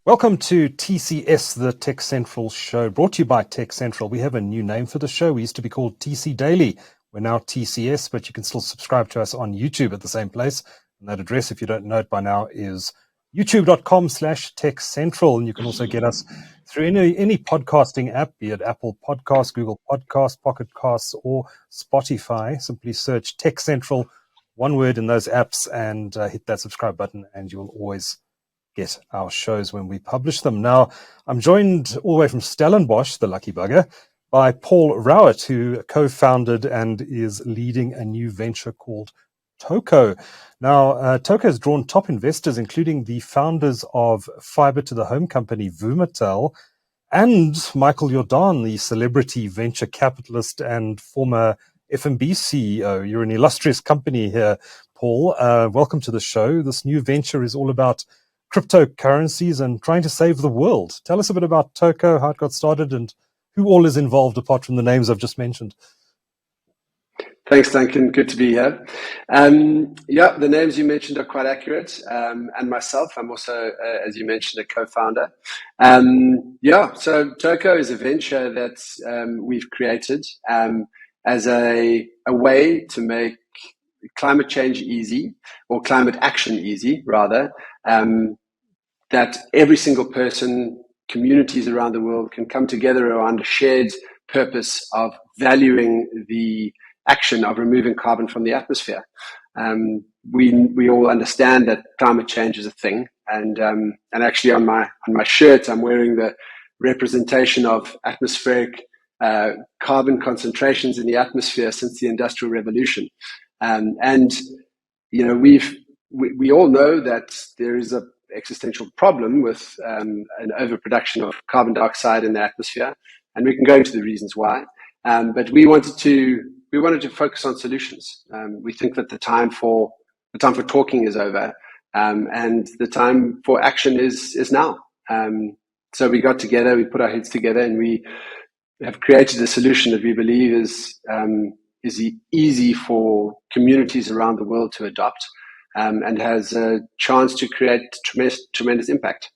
Welcome to TCS, the TechCentral Show, brought to you by TechCentral. We have a new name for the show. We used to be called TC Daily. We're now TCS, but you can still subscribe to us on YouTube at the same place. And that address, if you don't know it by now, is youtube.com/TechCentral. And you can also get us through any podcasting app, be it Apple Podcasts, Google Podcasts, Pocket Casts, or Spotify. Simply search TechCentral, one word in those apps, and hit that subscribe button, and you'll always get our shows when we publish them. Now, I'm joined all the way from Stellenbosch, the lucky bugger, by Paul Rowett, who co-founded and is leading a new venture called Toco. Now, Toco has drawn top investors, including the founders of fiber to the home company Vumatel and Michael Jordan, the celebrity venture capitalist and former F&B CEO. You're an illustrious company here, Paul. Welcome to the show. This new venture is all about cryptocurrencies and trying to save the world. Tell us a bit about Toco, how it got started, and who all is involved apart from the names I've just mentioned. Thanks, Duncan. Good to be here. The names you mentioned are quite accurate. And myself, I'm also, as you mentioned, a co-founder. So Toco is a venture that we've created as a way to make climate change easy, or climate action easy, rather, that every single person, communities around the world can come together around a shared purpose of valuing the action of removing carbon from the atmosphere. We all understand that climate change is a thing, and actually on my shirt I'm wearing the representation of atmospheric carbon concentrations in the atmosphere since the Industrial Revolution. We all know that there is an existential problem with an overproduction of carbon dioxide in the atmosphere, and we can go into the reasons why. But we wanted to focus on solutions. We think that the time for talking is over, and the time for action is now. So we got together, we put our heads together, and we have created a solution that we believe is easy for communities around the world to adopt, and has a chance to create tremendous impact.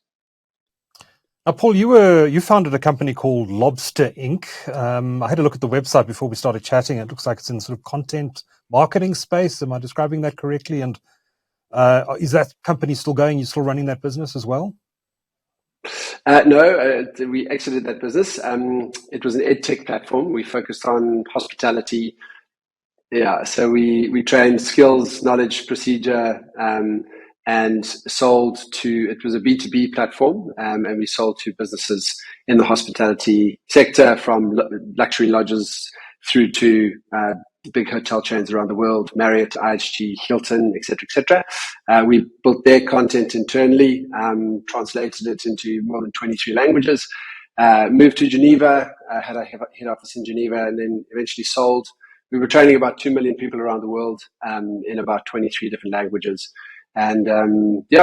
Now, Paul, you founded a company called Lobster Inc. I had a look at the website before we started chatting. It looks like it's in sort of content marketing space. Am I describing that correctly? And is that company still going? You're still running that business as well? No, we exited that business. It was an edtech platform. We focused on hospitality. So we trained skills, knowledge, procedure, and sold to, it was a B2B platform, and we sold to businesses in the hospitality sector, from luxury lodges through to big hotel chains around the world, Marriott, IHG, Hilton, etc. We built their content internally, translated it into more than 23 languages, moved to Geneva, had a head office in Geneva, and then eventually sold. We were training about 2 million people around the world in about 23 different languages. And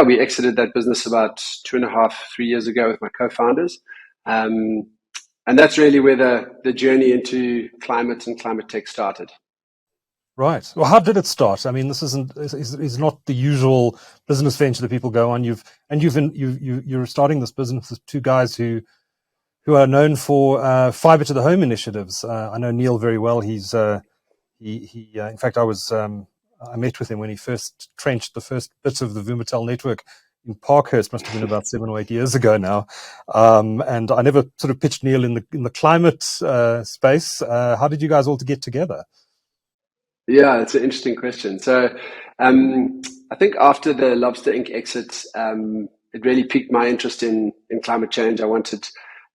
we exited that business about 2.5, 3 years ago with my co-founders. And that's really where the journey into climate and climate tech started. Right. Well, how did it start? I mean, this is not the usual business venture that people go on. You're starting this business with two guys who are known for fiber to the home initiatives. I know Neil very well. He's in fact, I met with him when he first trenched the first bits of the Vumatel network in Parkhurst. Must have been about 7 or 8 years ago now. And I never sort of pitched Neil in the climate space. How did you guys all get together? Yeah, it's an interesting question. So I think after the Lobster Inc. exit, it really piqued my interest in climate change. I wanted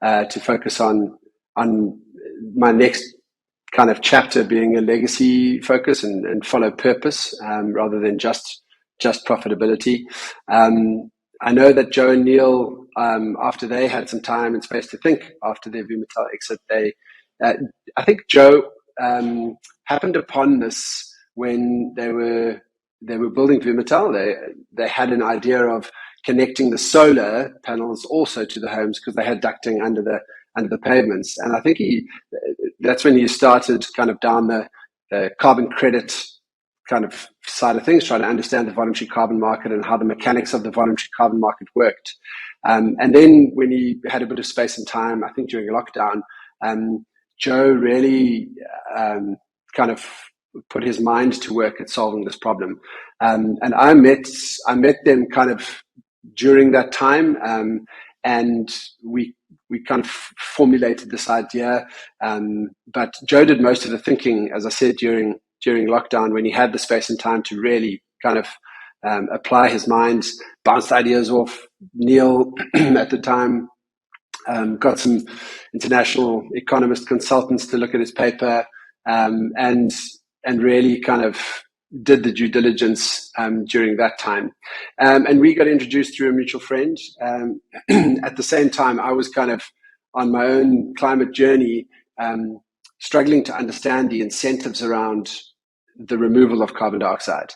to focus on my next kind of chapter being a legacy focus and follow purpose, rather than just profitability. I know that Joe and Neil, after they had some time and space to think after their Vumatel exit, I think Joe happened upon this when they were building Vumatel. They had an idea of connecting the solar panels also to the homes, because they had ducting under the pavements. And I think that's when he started kind of down the carbon credit kind of side of things, trying to understand the voluntary carbon market and how the mechanics of the voluntary carbon market worked. And then when he had a bit of space and time, I think during lockdown, Joe really kind of put his mind to work at solving this problem. And I met them kind of during that time, and we kind of formulated this idea. But Joe did most of the thinking, as I said, during lockdown, when he had the space and time to really kind of apply his mind, bounced ideas off Neil at the time, got some international economist consultants to look at his paper, and really kind of did the due diligence during that time. And we got introduced through a mutual friend. At the same time, I was kind of on my own climate journey, struggling to understand the incentives around the removal of carbon dioxide.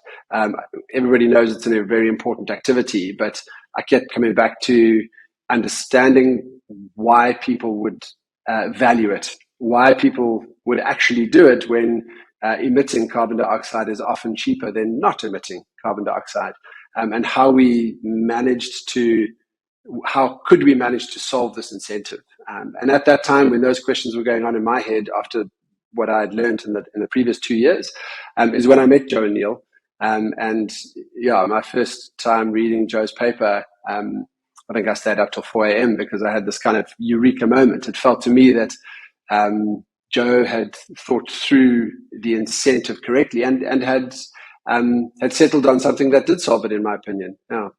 Everybody knows it's a very important activity, but I kept coming back to understanding why people would value it, why people would actually do it when emitting carbon dioxide is often cheaper than not emitting carbon dioxide, and how could we manage to solve this incentive? And at that time, when those questions were going on in my head after what I had learned in the previous 2 years, is when I met Joe and Neil. And yeah, my first time reading Joe's paper, I think I stayed up till 4 a.m. because I had this kind of eureka moment. It felt to me that Joe had thought through the incentive correctly and had settled on something that did solve it, in my opinion. Yeah.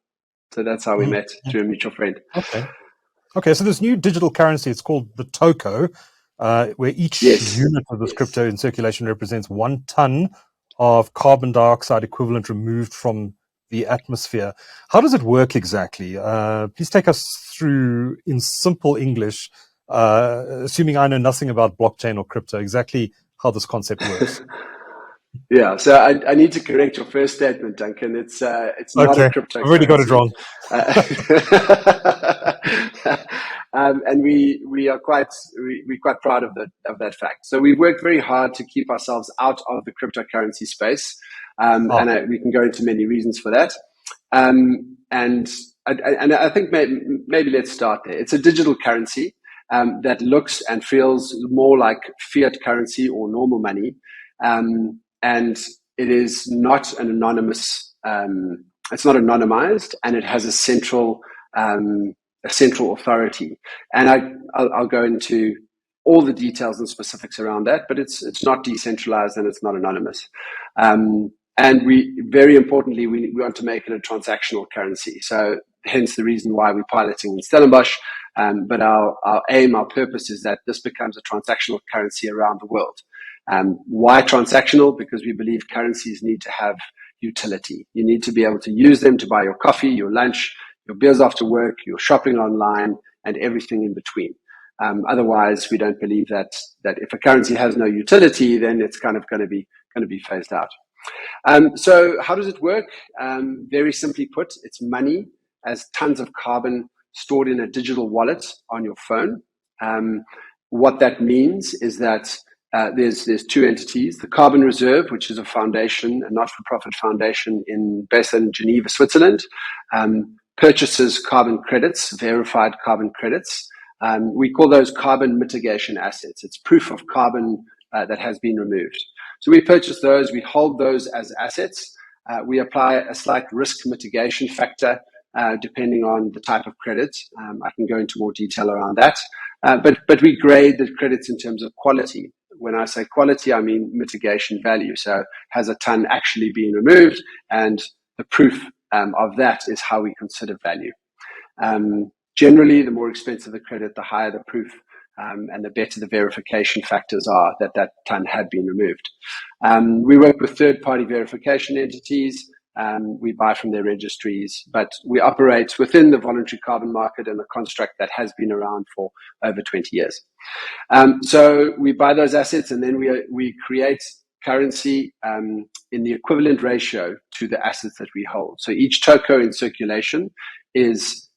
So that's how we met, through a mutual friend. Okay. So this new digital currency, it's called the Toco, where each unit of this crypto in circulation represents 1 ton of carbon dioxide equivalent removed from the atmosphere. How does it work exactly? Please take us through, in simple English, assuming I know nothing about blockchain or crypto, exactly how this concept works. Yeah, so I need to correct your first statement, Duncan. It's not a cryptocurrency. I've already got it wrong. And we're quite proud of that fact. So we've worked very hard to keep ourselves out of the cryptocurrency space, and we can go into many reasons for that. And I think maybe let's start there. It's a digital currency that looks and feels more like fiat currency or normal money. And it is not an anonymous. It's not anonymized, and it has a central authority. And I'll go into all the details and specifics around that. But it's not decentralized and it's not anonymous. And we, very importantly, we want to make it a transactional currency. So hence the reason why we're piloting in Stellenbosch. But our aim, our purpose is that this becomes a transactional currency around the world. Why transactional? Because we believe currencies need to have utility. You need to be able to use them to buy your coffee, your lunch, your beers after work, your shopping online, and everything in between. Otherwise, we don't believe that if a currency has no utility, then it's kind of going to be phased out. So how does it work? Very simply put, it's money as tons of carbon stored in a digital wallet on your phone. What that means is that there's 2 entities: the Carbon Reserve, which is a foundation, a not-for-profit foundation based in Geneva, Switzerland, purchases carbon credits, verified carbon credits. We call those carbon mitigation assets. It's proof of carbon that has been removed. So we purchase those, we hold those as assets. We apply a slight risk mitigation factor depending on the type of credit. I can go into more detail around that. But we grade the credits in terms of quality. When I say quality, I mean mitigation value. So has a ton actually been removed? And the proof of that is how we consider value. Generally, the more expensive the credit, the higher the proof, and the better the verification factors are that ton had been removed. We work with third-party verification entities. We buy from their registries, but we operate within the voluntary carbon market and a construct that has been around for over 20 years. So we buy those assets, and then we create currency in the equivalent ratio to the assets that we hold. So each toco in circulation is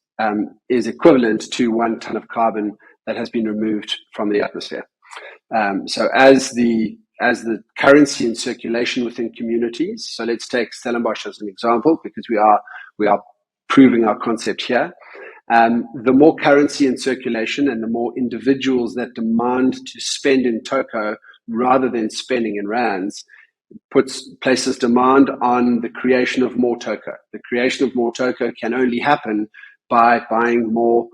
equivalent to 1 ton of carbon that has been removed from the atmosphere. So as the as the currency in circulation within communities. So let's take Stellenbosch as an example, because we are proving our concept here. The more currency in circulation and the more individuals that demand to spend in Toco rather than spending in rands places demand on the creation of more Toco. The creation of more Toco can only happen by buying more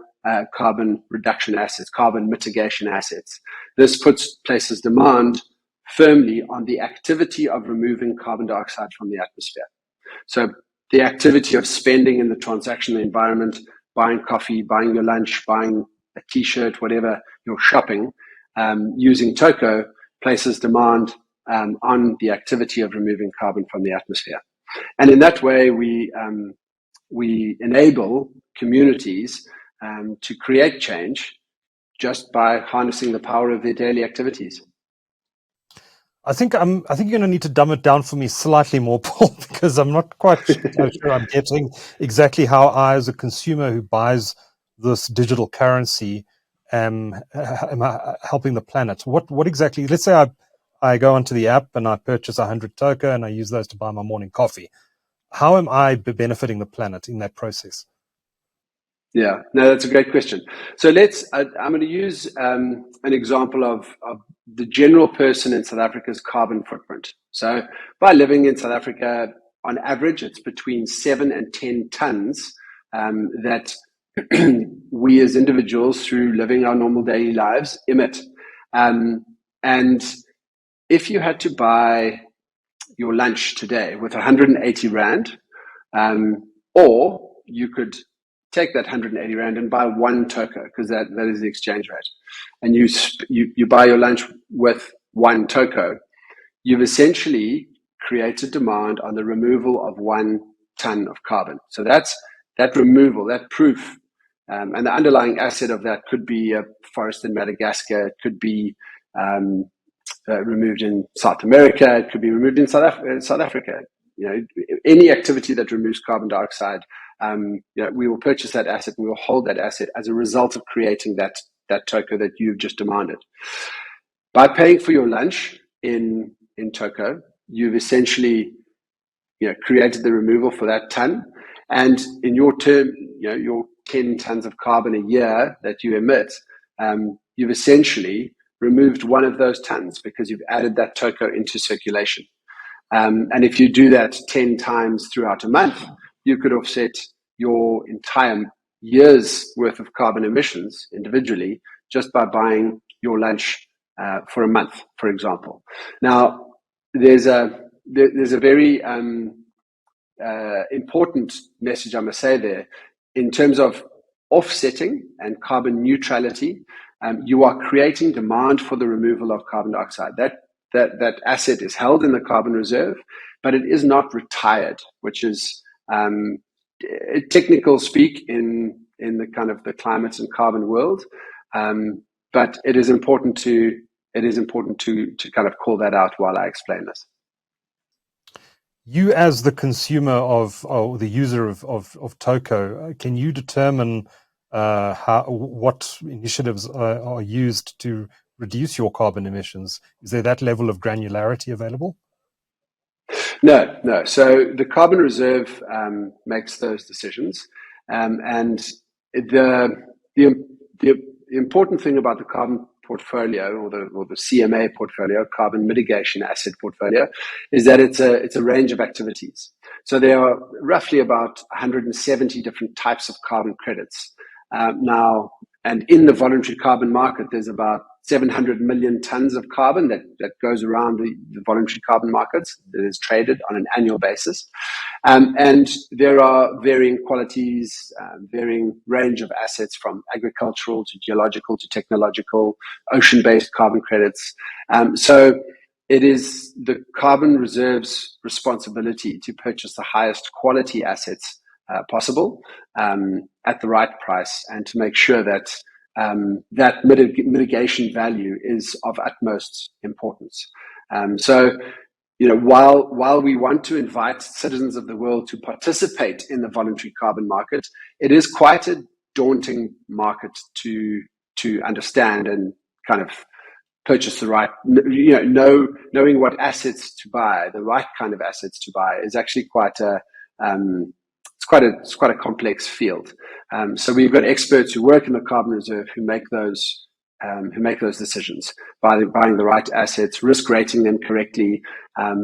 carbon reduction assets, carbon mitigation assets. This places demand firmly on the activity of removing carbon dioxide from the atmosphere. So the activity of spending in the transactional environment, buying coffee, buying your lunch, buying a t-shirt, whatever you're shopping, using Toco places demand on the activity of removing carbon from the atmosphere. And in that way, we enable communities to create change just by harnessing the power of their daily activities. I think you're going to need to dumb it down for me slightly more, Paul, because I'm not quite sure I'm getting exactly how I, as a consumer who buys this digital currency, am helping the planet. What exactly? Let's say I go onto the app and I purchase 100 Toco and I use those to buy my morning coffee. How am I benefiting the planet in that process? Yeah, no, that's a great question. So I'm going to use an example of the general person in South Africa's carbon footprint. So by living in South Africa, on average, it's between 7 and 10 tons that we as individuals, through living our normal daily lives, emit. And if you had to buy your lunch today with 180 Rand, or you could take that 180 Rand and buy one Toco, because that is the exchange rate, and you buy your lunch with one Toco, you've essentially created demand on the removal of 1 ton of carbon. So that's that removal, that proof, and the underlying asset of that could be a forest in Madagascar, it could be removed in South America, it could be removed in South Africa. Any activity that removes carbon dioxide, we will purchase that asset and we will hold that asset as a result of creating that Toco that you've just demanded. By paying for your lunch in Toco, you've essentially created the removal for that ton, and in your term, your 10 tons of carbon a year that you emit, you've essentially removed one of those tons because you've added that Toco into circulation. And if you do that 10 times throughout a month, you could offset your entire year's worth of carbon emissions individually just by buying your lunch for a month, for example. Now, there's a very important message I must say there in terms of offsetting and carbon neutrality. You are creating demand for the removal of carbon dioxide. That asset is held in the carbon reserve, but it is not retired, which is technical speak in the kind of the climate and carbon world. But it is important to kind of call that out while I explain this. You, as the consumer or the user of Toco, can you determine what initiatives are used to reduce your carbon emissions? Is there that level of granularity available? No. So the carbon reserve makes those decisions, and the important thing about the carbon portfolio or the CMA portfolio, carbon mitigation asset portfolio, is that it's a range of activities. So there are roughly about 170 different types of carbon credits now, and in the voluntary carbon market, there's about 700 million tons of carbon that goes around the voluntary carbon markets that is traded on an annual basis. And there are varying qualities, varying range of assets from agricultural to geological to technological, ocean-based carbon credits. So it is the carbon reserve's responsibility to purchase the highest quality assets possible at the right price, and to make sure that that mitigation value is of utmost importance. So, while we want to invite citizens of the world to participate in the voluntary carbon market, it is quite a daunting market to understand and kind of purchase the right, knowing what assets to buy, the right kind of assets to buy, is actually it's quite a complex field. So we've got experts who work in the carbon reserve who make those decisions by buying the right assets, risk rating them correctly.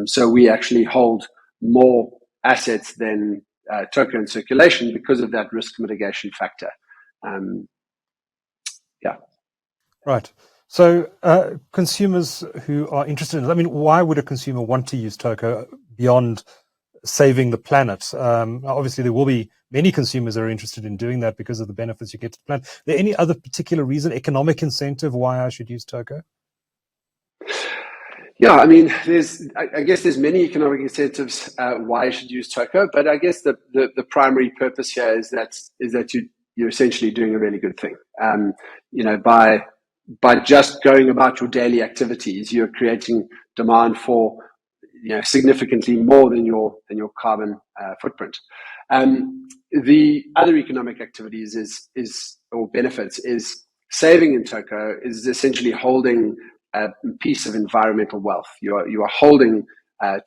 So we actually hold more assets than token in circulation because of that risk mitigation factor. Right. So consumers who are interested in, why would a consumer want to use Toco beyond saving the planet? Obviously, there will be many consumers that are interested in doing that because of the benefits you get to the planet. Is there any other particular reason, economic incentive, why I should use Toco? Yeah, I mean, I guess there's many economic incentives why you should use Toco, but I guess the primary purpose here is that you're essentially doing a really good thing. By just going about your daily activities, you're creating demand for significantly more than your carbon footprint. The other economic activities or benefits is saving in Toco is essentially holding a piece of environmental wealth. You are holding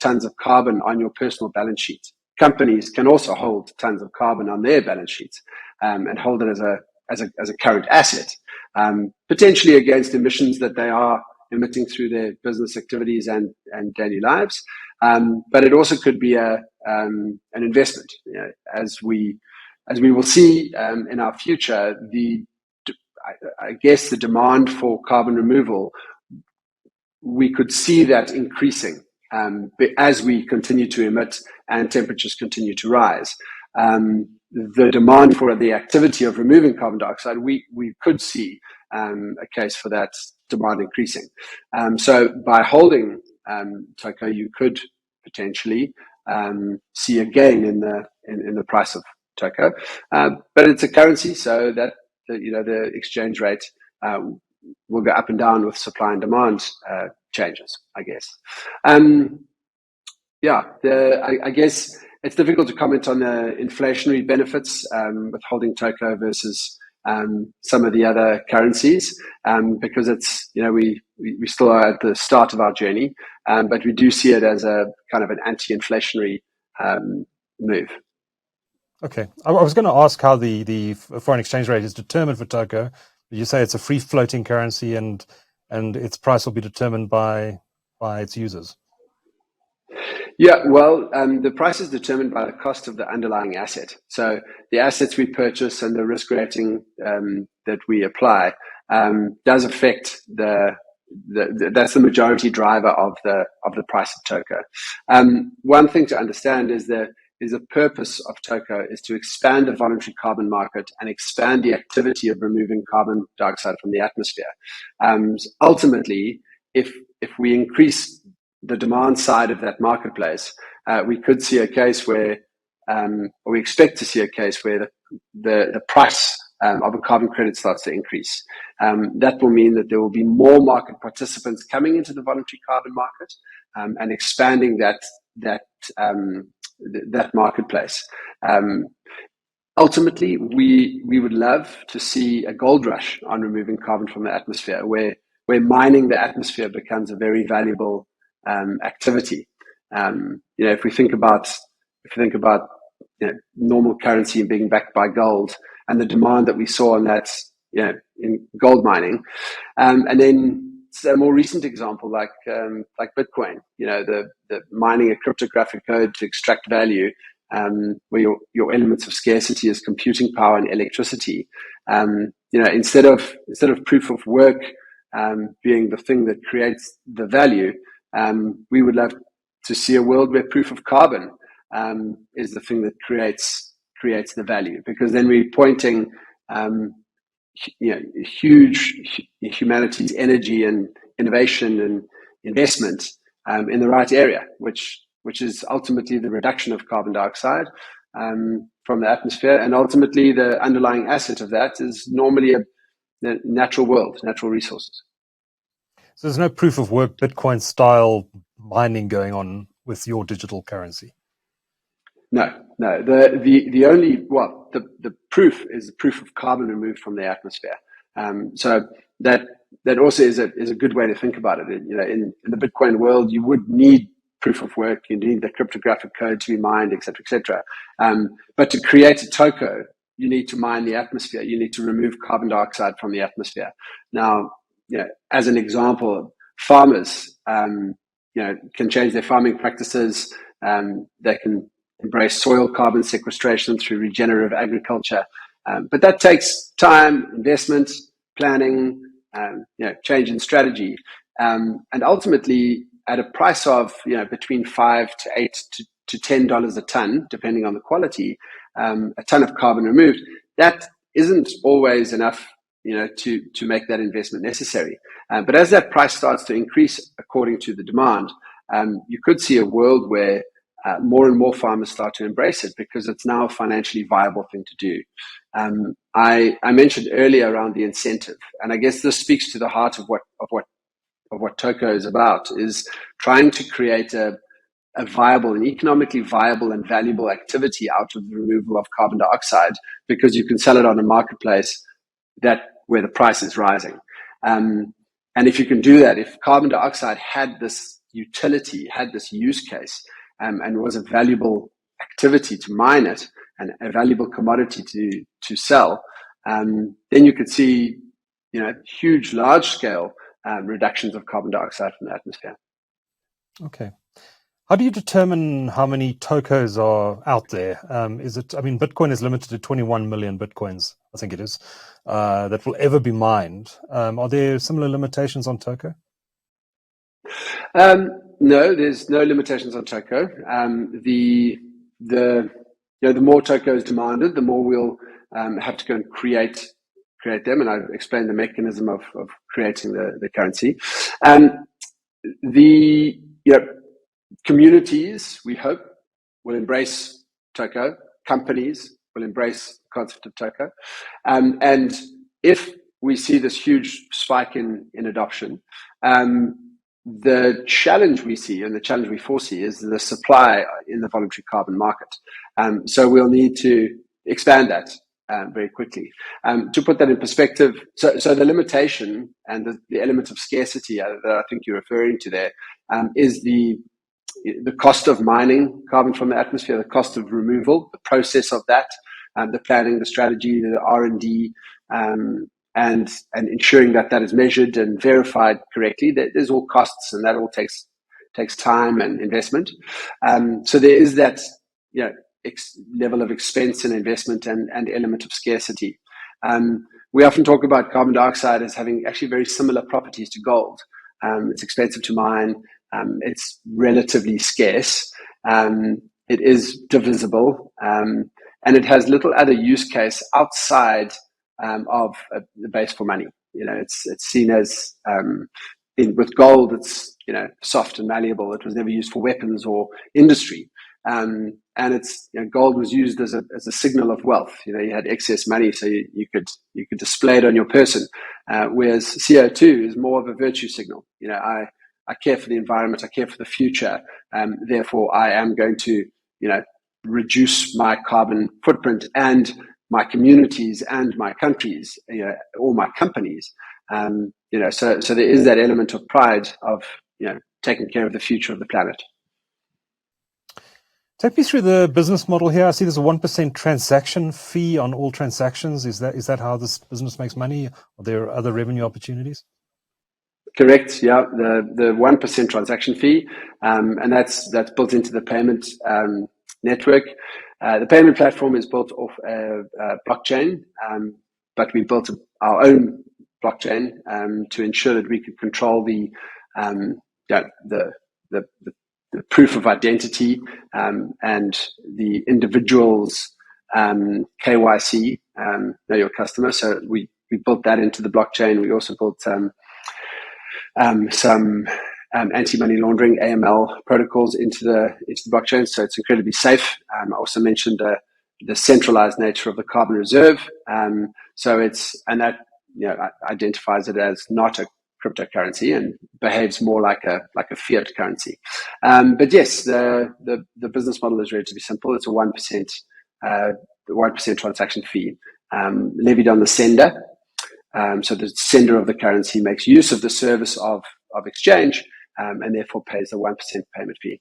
tons of carbon on your personal balance sheet. Companies can also hold tons of carbon on their balance sheets and hold it as a current asset, potentially against emissions that they are emitting through their business activities and daily lives. But it also could be an investment, as we will see in our future. I guess the demand for carbon removal, we could see that increasing as we continue to emit and temperatures continue to rise. The demand for the activity of removing carbon dioxide, we could see a case for that demand increasing. So by holding Toco, you could potentially see a gain in the price of Toco, but it's a currency, so that the exchange rate will go up and down with supply and demand changes, I guess. I guess it's difficult to comment on the inflationary benefits with holding Toco versus some of the other currencies, because it's we still are at the start of our journey, but we do see it as a kind of an anti-inflationary move. Okay, I was going to ask how the foreign exchange rate is determined for Toco. You say it's a free floating currency and its price will be determined by its users. Yeah, well, the price is determined by the cost of the underlying asset. So the assets we purchase and the risk rating that we apply does affect that's the majority driver of the price of Toco. One thing to understand is the purpose of Toco is to expand the voluntary carbon market and expand the activity of removing carbon dioxide from the atmosphere. Ultimately, if we increase the demand side of that marketplace, we could see a case where, or we expect to see a case where the price of a carbon credit starts to increase. That will mean that there will be more market participants coming into the voluntary carbon market and expanding that marketplace. Ultimately, we would love to see a gold rush on removing carbon from the atmosphere, where mining the atmosphere becomes a very valuable activity. If we think about normal currency being backed by gold and the demand that we saw on that, in gold mining, and then a more recent example like Bitcoin, the mining a cryptographic code to extract value, where your elements of scarcity is computing power and electricity. Instead of proof of work being the thing that creates the value, we would love to see a world where proof of carbon is the thing that creates the value, because then we're pointing huge humanity's energy and innovation and investment in the right area, which is ultimately the reduction of carbon dioxide from the atmosphere, and ultimately the underlying asset of that is normally the natural world, natural resources. So there's no proof of work Bitcoin style mining going on with your digital currency? No. The only, the proof is the proof of carbon removed from the atmosphere. So that also is a good way to think about it. In the Bitcoin world, you would need proof of work, you need the cryptographic code to be mined, et cetera, et cetera. But to create a toco, you need to mine the atmosphere. You need to remove carbon dioxide from the atmosphere. Now, as an example, farmers, can change their farming practices. They can embrace soil carbon sequestration through regenerative agriculture. But that takes time, investment, planning, change in strategy. And ultimately, at a price of between $5 to $8 to $10 a ton, depending on the quality, a ton of carbon removed, that isn't always enough to make that investment necessary. But as that price starts to increase according to the demand, you could see a world where more and more farmers start to embrace it because it's now a financially viable thing to do. I mentioned earlier around the incentive, and I guess this speaks to the heart of what Toco is about, is trying to create an economically viable and valuable activity out of the removal of carbon dioxide, because you can sell it on a marketplace where the price is rising. And if you can do that, if carbon dioxide had this utility, had this use case, and was a valuable activity to mine it and a valuable commodity to sell, then you could see huge, large scale reductions of carbon dioxide from the atmosphere. Okay. How do you determine how many tocos are out there? Bitcoin is limited to 21 million Bitcoins, I think it is, that will ever be mined. Are there similar limitations on Toco? No, there's no limitations on Toco. The more tocos demanded, the more we'll have to go and create them, and I've explained the mechanism of creating the currency. Communities, we hope, will embrace Toco. Companies will embrace the concept of Toco. And if we see this huge spike in adoption, the challenge we see and the challenge we foresee is the supply in the voluntary carbon market. So we'll need to expand that very quickly. To put that in perspective, so the limitation and the element of scarcity that I think you're referring to there is the cost of mining carbon from the atmosphere, the cost of removal, the process of that, the planning, the strategy, the R&D, and ensuring that is measured and verified correctly. There's all costs, and that all takes time and investment. So there is that level of expense and investment and element of scarcity. We often talk about carbon dioxide as having actually very similar properties to gold. It's expensive to mine. It's relatively scarce. It is divisible, and it has little other use case outside of the base for money. It's seen as with gold, it's soft and malleable. It was never used for weapons or industry, and it's gold was used as a signal of wealth. You had excess money, so you could display it on your person. Whereas CO2 is more of a virtue signal. I care for the environment. I care for the future. Therefore, I am going to reduce my carbon footprint and my communities and my countries, or my companies. So there is that element of pride of taking care of the future of the planet. Take me through the business model here. I see there's a 1% transaction fee on all transactions. Is that how this business makes money? Are there other revenue opportunities? Correct. Yeah, the 1% transaction fee, and that's built into the payment network. The payment platform is built off a blockchain, but we built our own blockchain to ensure that we could control the proof of identity and the individual's KYC, know your customer. So we built that into the blockchain. We also built some anti-money laundering (AML) protocols into the blockchain, so it's incredibly safe. I also mentioned the centralized nature of the carbon reserve, so that identifies it as not a cryptocurrency and behaves more like a fiat currency. But yes, the business model is relatively simple. It's a 1% transaction fee levied on the sender. So the sender of the currency makes use of the service of exchange, and therefore pays the 1% payment fee.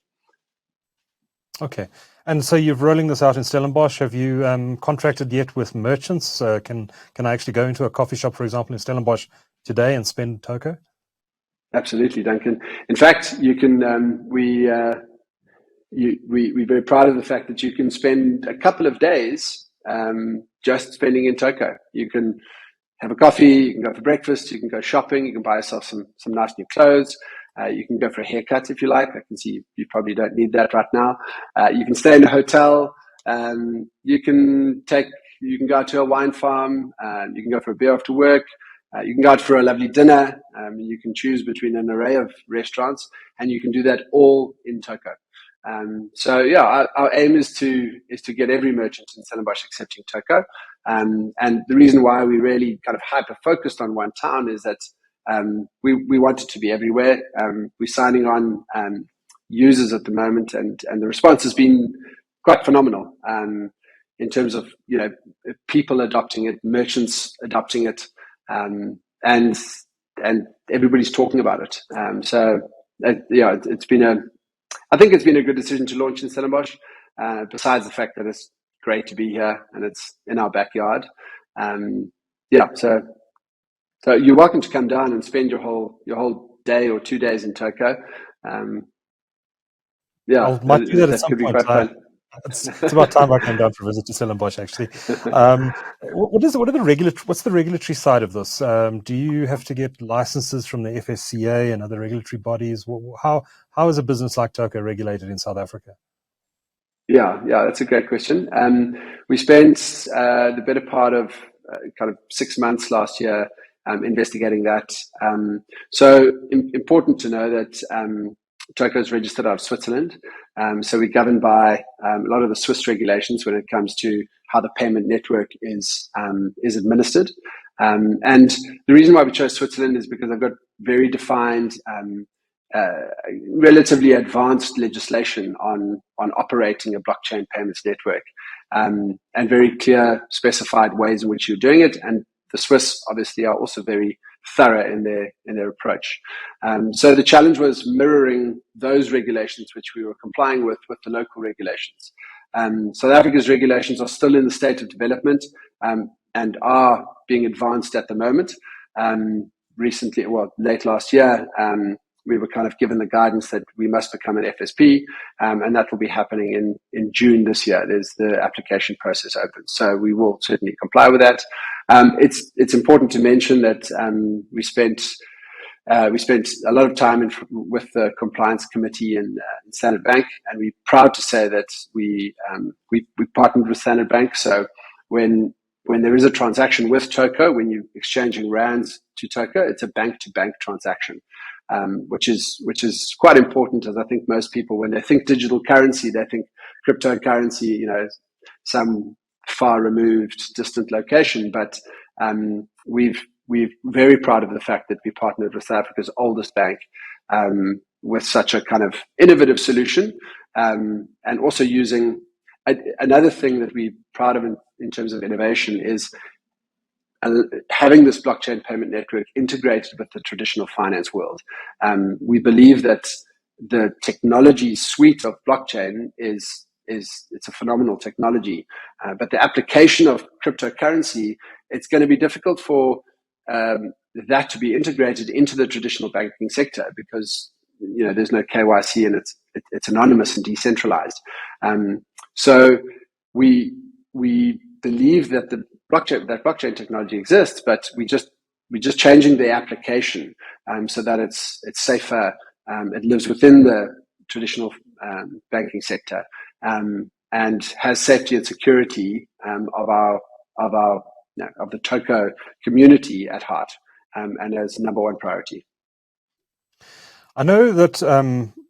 Okay. And so you're rolling this out in Stellenbosch. Have you contracted yet with merchants? Can I actually go into a coffee shop, for example, in Stellenbosch today and spend Toco? Absolutely, Duncan. In fact, you can. We're very proud of the fact that you can spend a couple of days just spending in Toco. You can have a coffee, you can go for breakfast, you can go shopping, you can buy yourself some nice new clothes. You can go for a haircut if you like. I can see you probably don't need that right now. You can stay in a hotel. You can go out to a wine farm. You can go for a beer after work. You can go out for a lovely dinner. You can choose between an array of restaurants, and you can do that all in Toco. So yeah, our aim is to get every merchant in Stellenbosch accepting Toco. And the reason why we really kind of hyper focused on one town is that we want it to be everywhere. We're signing on users at the moment, and the response has been quite phenomenal in terms of people adopting it, merchants adopting it, and everybody's talking about it. I think it's been a good decision to launch in Stellenbosch. Besides the fact that it's great to be here and it's in our backyard. So you're welcome to come down and spend your whole day or 2 days in Toco. I might do that at some point. It's about time I came down for a visit to Stellenbosch, actually. What's the regulatory side of this? Do you have to get licenses from the FSCA and other regulatory bodies? How is a business like Toco regulated in South Africa? Yeah, that's a great question. We spent the better part of kind of 6 months last year investigating that. So important to know that Toco is registered out of Switzerland. So we're governed by a lot of the Swiss regulations when it comes to how the payment network is administered. And the reason why we chose Switzerland is because they've got very defined, relatively advanced legislation on operating a blockchain payments network, and very clear specified ways in which you're doing it. And the Swiss obviously are also very thorough in their approach. So the challenge was mirroring those regulations which we were complying with the local regulations. South Africa's regulations are still in the state of development and are being advanced at the moment. Recently, late last year, we were kind of given the guidance that we must become an FSP, and that will be happening in June this year. There's the application process open, so we will certainly comply with that. It's important to mention that we spent a lot of time with the compliance committee in Standard Bank, and we're proud to say that we partnered with Standard Bank. So when there is a transaction with Toco, when you're exchanging rands to Toco, it's a bank-to-bank transaction, which is quite important, as I think most people, when they think digital currency, they think cryptocurrency, some far removed, distant location. But we're very proud of the fact that we partnered with South Africa's oldest bank with such a kind of innovative solution, and also using another thing that we're proud of in terms of innovation is having this blockchain payment network integrated with the traditional finance world. We believe that the technology suite of blockchain it's a phenomenal technology, but the application of cryptocurrency, it's going to be difficult for that to be integrated into the traditional banking sector because there's no KYC and it's anonymous and decentralized. So we believe that blockchain technology exists, but we're just changing the application so that it's safer. It lives within the traditional banking sector and has safety and security of the Toco community at heart and as number one priority. I know that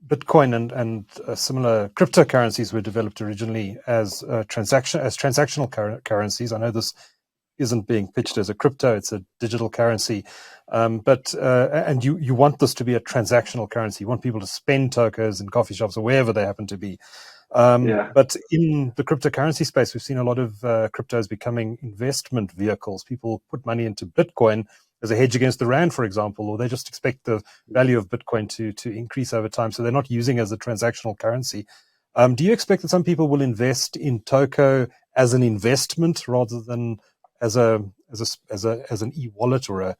Bitcoin and similar cryptocurrencies were developed originally as transactional currencies. I know this isn't being pitched as a crypto; it's a digital currency. But you want this to be a transactional currency. You want people to spend tokens in coffee shops or wherever they happen to be. Yeah. But in the cryptocurrency space, we've seen a lot of cryptos becoming investment vehicles. People put money into Bitcoin as a hedge against the rand, for example, or they just expect the value of Bitcoin to increase over time, so they're not using it as a transactional currency. Do you expect that some people will invest in Toco as an investment rather than as an e-wallet or a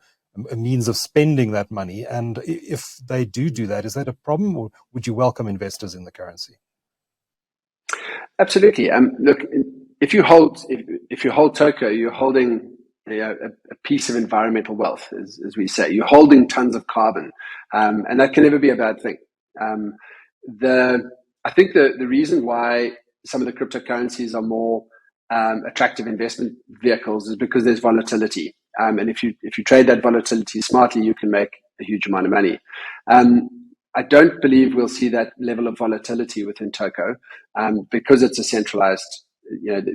means of spending that money? And if they do that, is that a problem, or would you welcome investors in the currency? Absolutely. Look, if you hold Toco, you're holding a piece of environmental wealth, as we say. You're holding tons of carbon, and that can never be a bad thing. I think the reason why some of the cryptocurrencies are more attractive investment vehicles is because there's volatility, and if you trade that volatility smartly, you can make a huge amount of money. I don't believe we'll see that level of volatility within Toco because it's a centralized.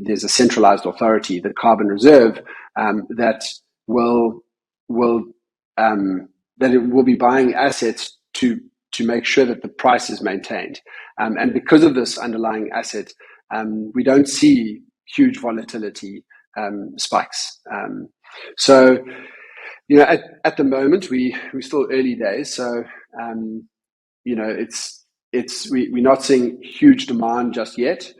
There's a centralized authority, the Carbon Reserve, that will that it will be buying assets to make sure that the price is maintained. And because of this underlying asset, we don't see huge volatility spikes. So, at the moment, we're still early days. So, we're not seeing huge demand just yet.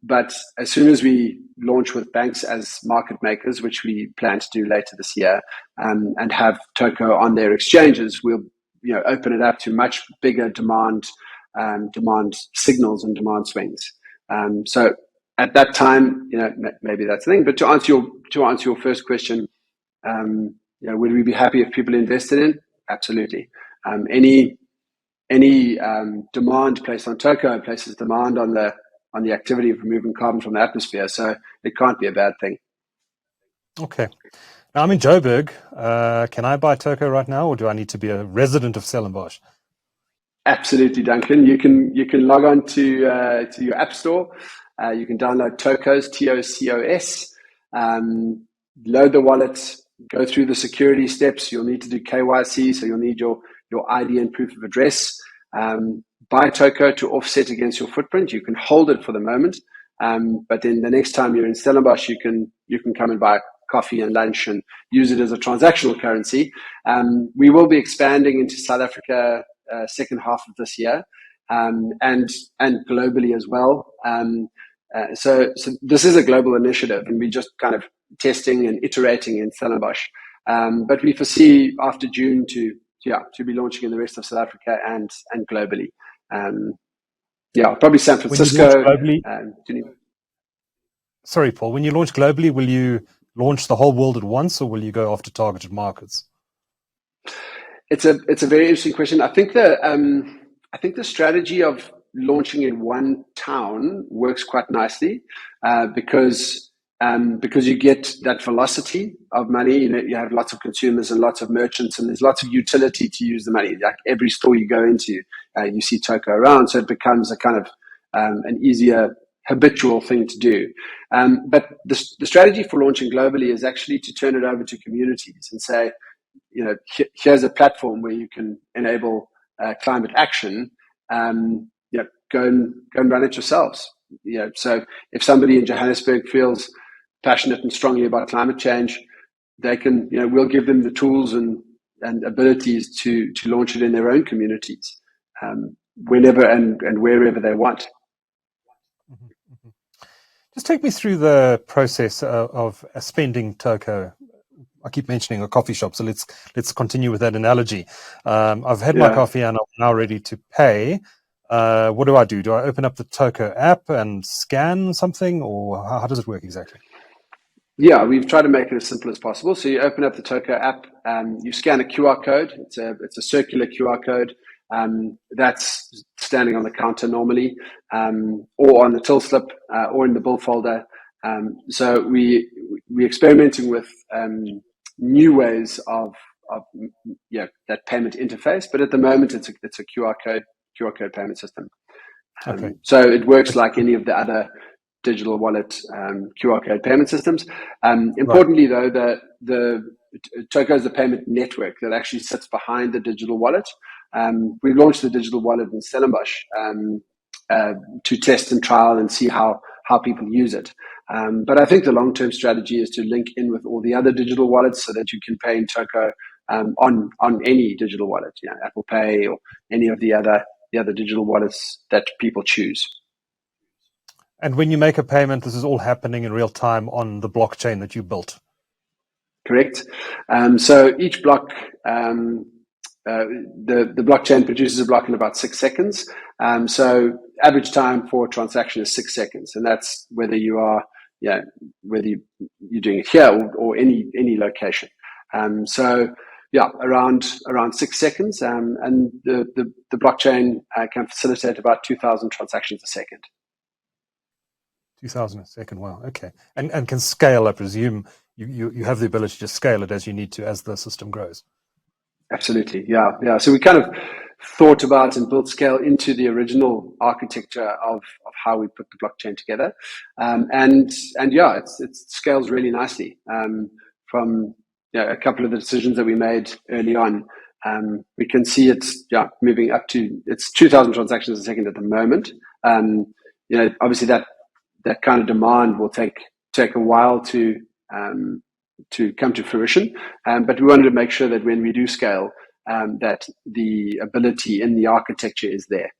But as soon as we launch with banks as market makers, which we plan to do later this year, and have Toco on their exchanges, we'll open it up to much bigger demand signals and demand swings. So at that time, maybe that's the thing. But to answer your first question, would we be happy if people invested in? Absolutely. Any demand placed on Toco places demand on the activity of removing carbon from the atmosphere. So it can't be a bad thing. Okay. Now I'm in Joburg. Can I buy Toco right now, or do I need to be a resident of Stellenbosch? Absolutely, Duncan. You can log on to your app store. You can download Tocos, TOCOS, load the wallet, go through the security steps. You'll need to do KYC, so you'll need your ID and proof of address. Buy Toco to offset against your footprint. You can hold it for the moment, but then the next time you're in Stellenbosch, you can come and buy coffee and lunch and use it as a transactional currency. We will be expanding into South Africa second half of this year, and globally as well. So this is a global initiative, and we're just kind of testing and iterating in Stellenbosch. But we foresee after June to be launching in the rest of South Africa and globally. Probably San Francisco. Sorry, Paul. When you launch globally, will you launch the whole world at once, or will you go after targeted markets? It's a very interesting question. I think the strategy of launching in one town works quite nicely because you get that velocity of money. You have lots of consumers and lots of merchants, and there's lots of utility to use the money. Like every store you go into, you see Toco around, so it becomes a kind of an easier habitual thing to do. But the strategy for launching globally is actually to turn it over to communities and say, here's a platform where you can enable climate action. Go and run it yourselves. So if somebody in Johannesburg feels passionate and strongly about climate change, they can. We'll give them the tools and abilities to launch it in their own communities, whenever and wherever they want. Just take me through the process of spending Toco. I keep mentioning a coffee shop, so let's continue with that analogy. I've had my coffee and I'm now ready to pay. What do I do? Do I open up the Toco app and scan something, or how does it work exactly? Yeah, we've tried to make it as simple as possible. So you open up the Toco app, you scan a QR code. It's a circular QR code that's standing on the counter normally, or on the till slip, or in the bill folder. So we're experimenting with new ways of that payment interface, but at the moment it's a QR code payment system. Okay. So it works like any of the other digital wallet QR code payment systems. Importantly, though, the Toco is the payment network that actually sits behind the digital wallet. We launched the digital wallet in Stellenbosch to test and trial and see how people use it. But I think the long-term strategy is to link in with all the other digital wallets so that you can pay in Toco on any digital wallet, Apple Pay or any of the other digital wallets that people choose. And when you make a payment, this is all happening in real time on the blockchain that you built. Correct. So each block, the blockchain produces a block in about 6 seconds. So average time for a transaction is 6 seconds, and that's whether you are, whether you're doing it here or any location. So around 6 seconds, and the blockchain can facilitate about 2,000 transactions a second. 2,000 a second. Wow. Okay. And can scale, I presume. You have the ability to scale it as you need to, as the system grows. Absolutely. Yeah. So we kind of thought about and built scale into the original architecture of how we put the blockchain together. And it scales really nicely. From a couple of the decisions that we made early on, we can see it's moving up to, it's 2,000 transactions a second at the moment. Obviously that kind of demand will take a while to come to fruition. But we wanted to make sure that when we do scale, that the ability in the architecture is there.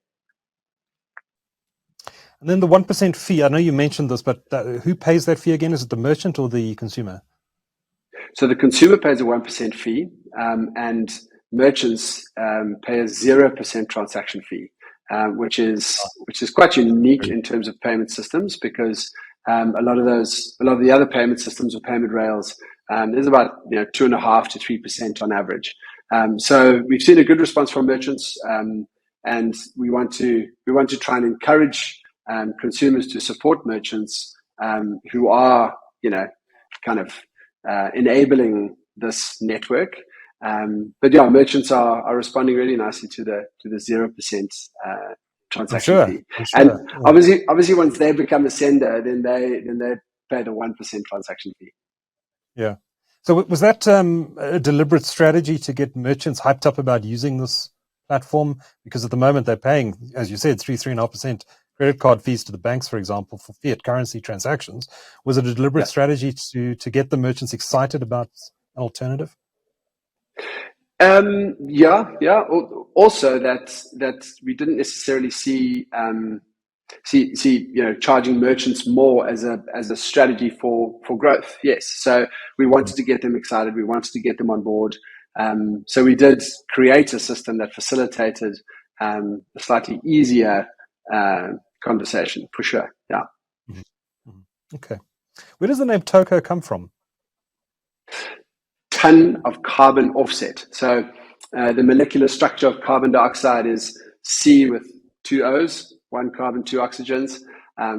And then the 1% fee, I know you mentioned this, but who pays that fee again? Is it the merchant or the consumer? So the consumer pays a 1% fee, and merchants pay a 0% transaction fee, which is quite unique in terms of payment systems, because a lot of the other payment systems or payment rails, there's about 2.5% to 3% on average. So we've seen a good response from merchants, and we want to try and encourage consumers to support merchants who are enabling this network. But merchants are responding really nicely to the 0% transaction fee. And obviously once they become a sender, then they pay the 1% transaction fee. Yeah. So was that a deliberate strategy to get merchants hyped up about using this platform? Because at the moment they're paying, as you said, 3.5% credit card fees to the banks, for example, for fiat currency transactions. Was it a deliberate strategy to get the merchants excited about an alternative? Also, that we didn't necessarily see charging merchants more as a strategy for growth. Yes, so we wanted to get them excited. We wanted to get them on board. So we did create a system that facilitated a slightly easier conversation, for sure. Yeah. Mm-hmm. Okay. Where does the name Toco come from? Ton of carbon offset. So the molecular structure of carbon dioxide is C with 2 O's, 1 carbon, 2 oxygens.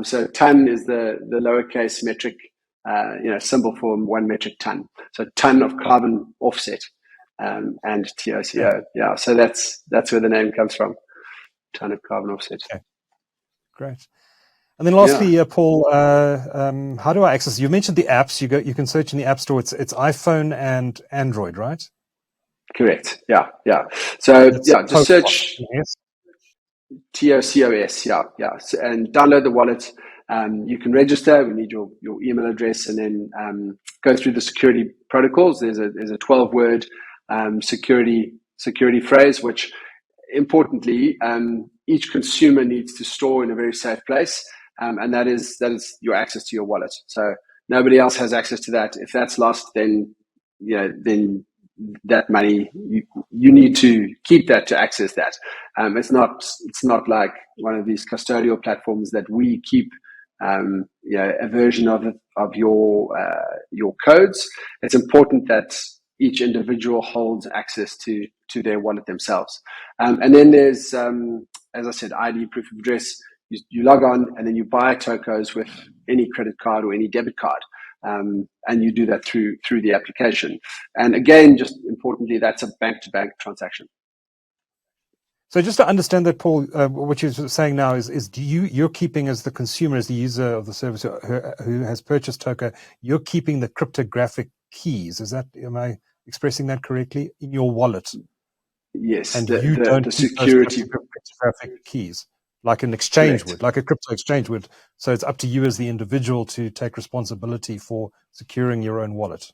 So ton is the lowercase metric symbol for 1 metric ton. So ton of carbon offset, and TOCO. Yeah. So that's where the name comes from. Ton of carbon offset. Okay. Great. And then lastly, Paul, how do I access? You mentioned the apps. You can search in the App Store. It's iPhone and Android, right? Correct. Yeah. So just search TOCOS. Yeah. So, and download the wallet. You can register. We need your email address, and then go through the security protocols. There's a 12-word security phrase, which importantly each consumer needs to store in a very safe place. And that is your access to your wallet. So nobody else has access to that. If that's lost, then that money you need to keep that to access that. It's not like one of these custodial platforms that we keep a version of your codes. It's important that each individual holds access to their wallet themselves. And then there's, as I said, ID, proof of address. You log on and then you buy tocos with any credit card or any debit card, and you do that through the application. And again, just importantly, that's a bank-to-bank transaction. So just to understand that, Paul, what you're saying now is you're keeping, as the consumer, as the user of the service who has purchased Toco, you're keeping the cryptographic keys. Am I expressing that correctly, in your wallet? Yes, and you don't keep security those cryptographic keys. like an exchange Correct. would, like a crypto exchange would. So it's up to you as the individual to take responsibility for securing your own wallet.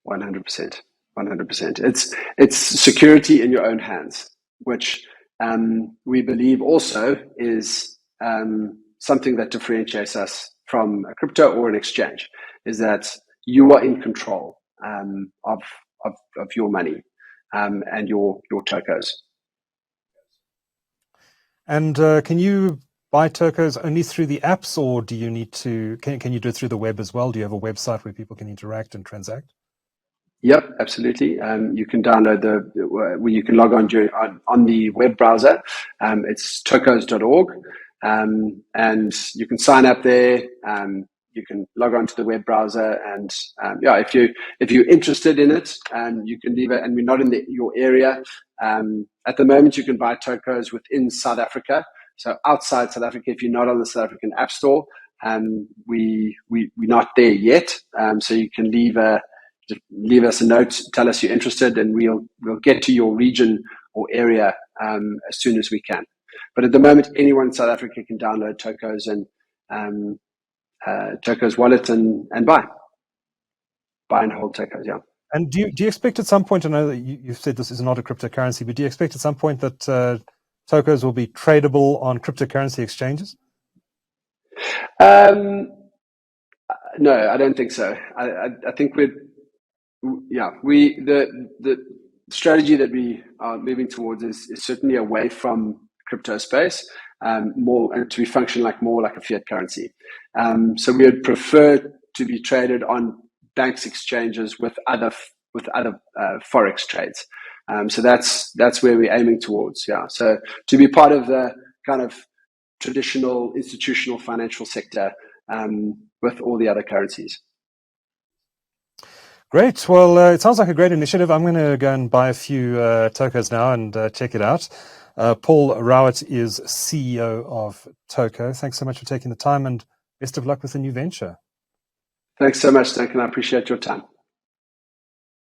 100%. 100%. It's security in your own hands, which we believe also is something that differentiates us from a crypto or an exchange, is that you are in control of your money and your tokos. And can you buy tokos only through the apps, or do you need to? Can you do it through the web as well? Do you have a website where people can interact and transact? Yep, absolutely. You can download where you can log on the web browser. It's tocos.org, and you can sign up there. You can log on to the web browser, and if you're interested in it, you can leave it. And we're not in your area at the moment. You can buy tokos within South Africa. So outside South Africa, if you're not on the South African App Store, we're not there yet. So you can just leave us a note, tell us you're interested, and we'll get to your region or area as soon as we can. But at the moment, anyone in South Africa can download Tocos and Tocos wallet and buy and hold Tocos. Yeah. And do you expect at some point? I know that you've said this is not a cryptocurrency, but do you expect at some point that Tocos will be tradable on cryptocurrency exchanges? No, I don't think so. I think the strategy that we are moving towards is certainly away from crypto space, more and to be function more like a fiat currency. So we would prefer to be traded on banks exchanges with other forex trades. So that's where we're aiming towards. Yeah. So to be part of the kind of traditional institutional financial sector with all the other currencies. Great. Well, it sounds like a great initiative. I'm going to go and buy a few Tocos now and check it out. Paul Rowett is CEO of Toco. Thanks so much for taking the time, and best of luck with the new venture. Thanks so much, Duncan. I appreciate your time.